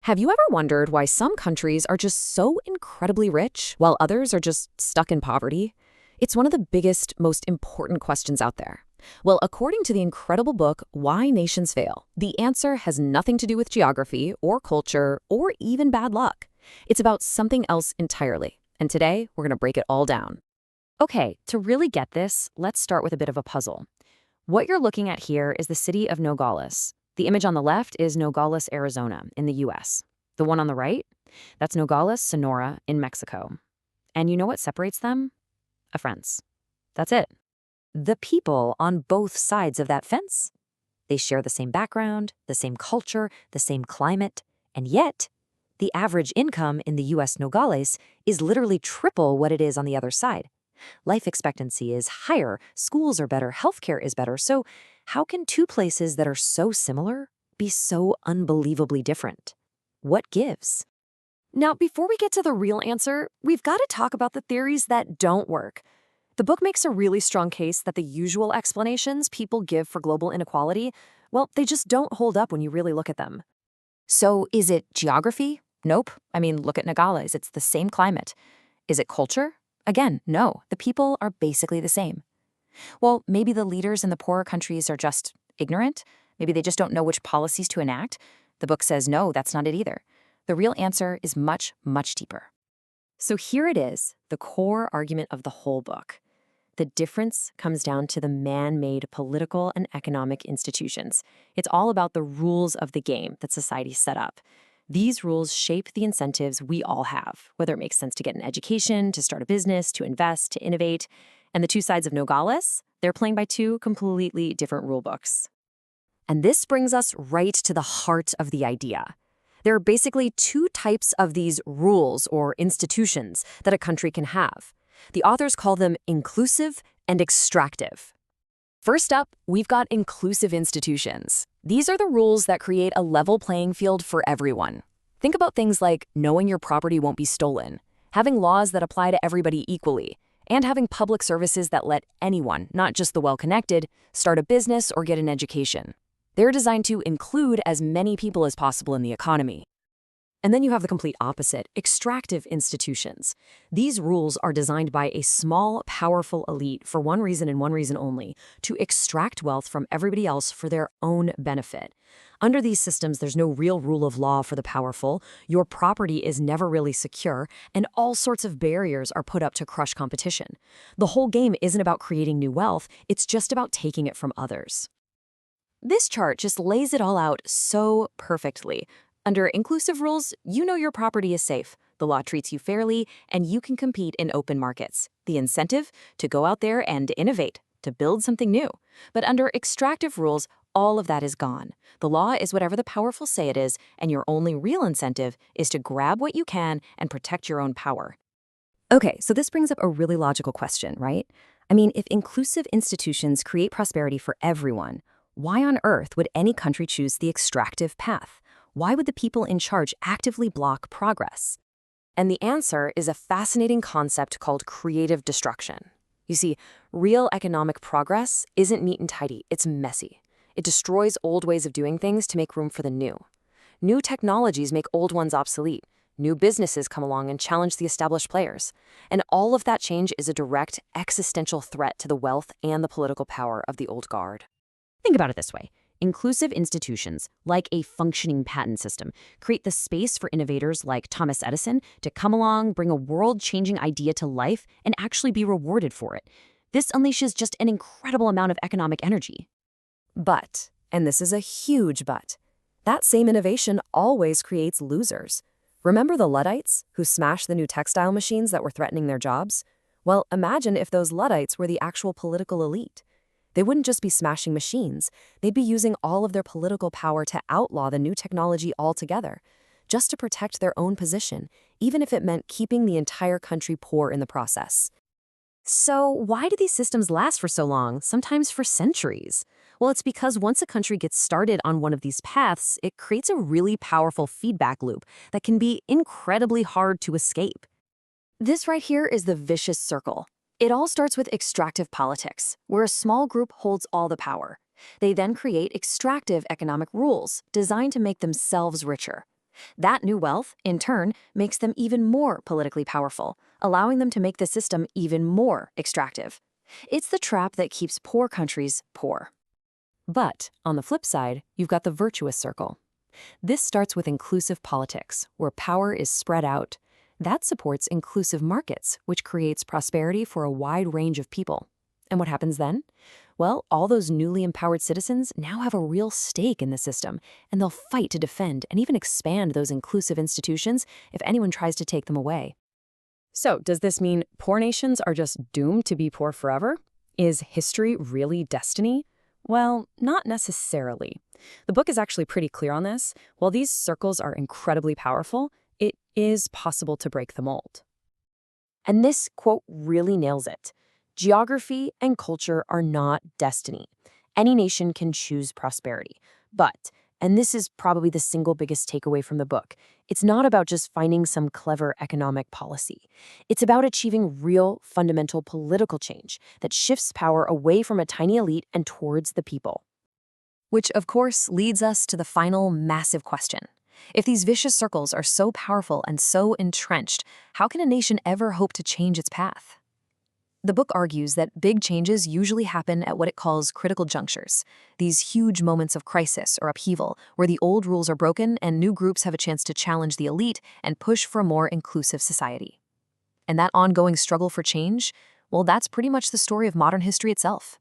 Have you ever wondered why some countries are just so incredibly rich while others are just stuck in poverty? It's one of the biggest, most important questions out there. Well, according to the incredible book, Why Nations Fail, the answer has nothing to do with geography or culture or even bad luck. It's about something else entirely. And today, we're going to break it all down. Okay, to really get this, let's start with a bit of a puzzle. What you're looking at here is the city of Nogales. The image on the left is Nogales, Arizona, in the US. The one on the right? That's Nogales, Sonora, in Mexico. And you know what separates them? A fence. That's it. The people on both sides of that fence. They share the same background, the same culture, the same climate, and yet, the average income in the US Nogales is literally triple what it is on the other side. Life expectancy is higher, schools are better, healthcare is better, so how can two places that are so similar be so unbelievably different? What gives? Now, before we get to the real answer, we've got to talk about the theories that don't work. The book makes a really strong case that the usual explanations people give for global inequality, well, they just don't hold up when you really look at them. So is it geography? Nope. I mean, look at Nogales, it's the same climate. Is it culture? Again, no, the people are basically the same. Well, maybe the leaders in the poorer countries are just ignorant. Maybe they just don't know which policies to enact. The book says no, that's not it either. The real answer is much, much deeper. So here it is, the core argument of the whole book. The difference comes down to the man-made political and economic institutions. It's all about the rules of the game that society set up. These rules shape the incentives we all have, whether it makes sense to get an education, to start a business, to invest, to innovate. And the two sides of Nogales, they're playing by two completely different rule books. And this brings us right to the heart of the idea. There are basically two types of these rules or institutions that a country can have. The authors call them inclusive and extractive. First up, we've got inclusive institutions. These are the rules that create a level playing field for everyone. Think about things like knowing your property won't be stolen, having laws that apply to everybody equally, and having public services that let anyone, not just the well-connected, start a business or get an education. They're designed to include as many people as possible in the economy. And then you have the complete opposite, extractive institutions. These rules are designed by a small, powerful elite for one reason and one reason only, to extract wealth from everybody else for their own benefit. Under these systems, there's no real rule of law for the powerful, your property is never really secure, and all sorts of barriers are put up to crush competition. The whole game isn't about creating new wealth, it's just about taking it from others. This chart just lays it all out so perfectly. Under inclusive rules, you know your property is safe, the law treats you fairly, and you can compete in open markets. The incentive? To go out there and innovate, to build something new. But under extractive rules, all of that is gone. The law is whatever the powerful say it is, and your only real incentive is to grab what you can and protect your own power. Okay, so this brings up a really logical question, right? I mean, if inclusive institutions create prosperity for everyone, why on earth would any country choose the extractive path? Why would the people in charge actively block progress? And the answer is a fascinating concept called creative destruction. You see, real economic progress isn't neat and tidy, it's messy. It destroys old ways of doing things to make room for the new. New technologies make old ones obsolete. New businesses come along and challenge the established players. And all of that change is a direct, existential threat to the wealth and the political power of the old guard. Think about it this way. Inclusive institutions, like a functioning patent system, create the space for innovators like Thomas Edison to come along, bring a world-changing idea to life, and actually be rewarded for it. This unleashes just an incredible amount of economic energy. But, and this is a huge but, that same innovation always creates losers. Remember the Luddites who smashed the new textile machines that were threatening their jobs? Well, imagine if those Luddites were the actual political elite. They wouldn't just be smashing machines, they'd be using all of their political power to outlaw the new technology altogether, just to protect their own position, even if it meant keeping the entire country poor in the process. So why do these systems last for so long, sometimes for centuries? Well, it's because once a country gets started on one of these paths, it creates a really powerful feedback loop that can be incredibly hard to escape. This right here is the vicious circle. It all starts with extractive politics, where a small group holds all the power. They then create extractive economic rules designed to make themselves richer. That new wealth, in turn, makes them even more politically powerful, allowing them to make the system even more extractive. It's the trap that keeps poor countries poor. But, on the flip side, you've got the virtuous circle. This starts with inclusive politics, where power is spread out. That supports inclusive markets, which creates prosperity for a wide range of people. And what happens then? Well, all those newly empowered citizens now have a real stake in the system, and they'll fight to defend and even expand those inclusive institutions if anyone tries to take them away. So, does this mean poor nations are just doomed to be poor forever? Is history really destiny? Well, not necessarily. The book is actually pretty clear on this. While these circles are incredibly powerful, it is possible to break the mold. And this quote really nails it. Geography and culture are not destiny. Any nation can choose prosperity. But, and this is probably the single biggest takeaway from the book, it's not about just finding some clever economic policy. It's about achieving real, fundamental political change that shifts power away from a tiny elite and towards the people. Which, of course, leads us to the final massive question. If these vicious circles are so powerful and so entrenched, how can a nation ever hope to change its path? The book argues that big changes usually happen at what it calls critical junctures, these huge moments of crisis or upheaval where the old rules are broken and new groups have a chance to challenge the elite and push for a more inclusive society. And that ongoing struggle for change, well, that's pretty much the story of modern history itself.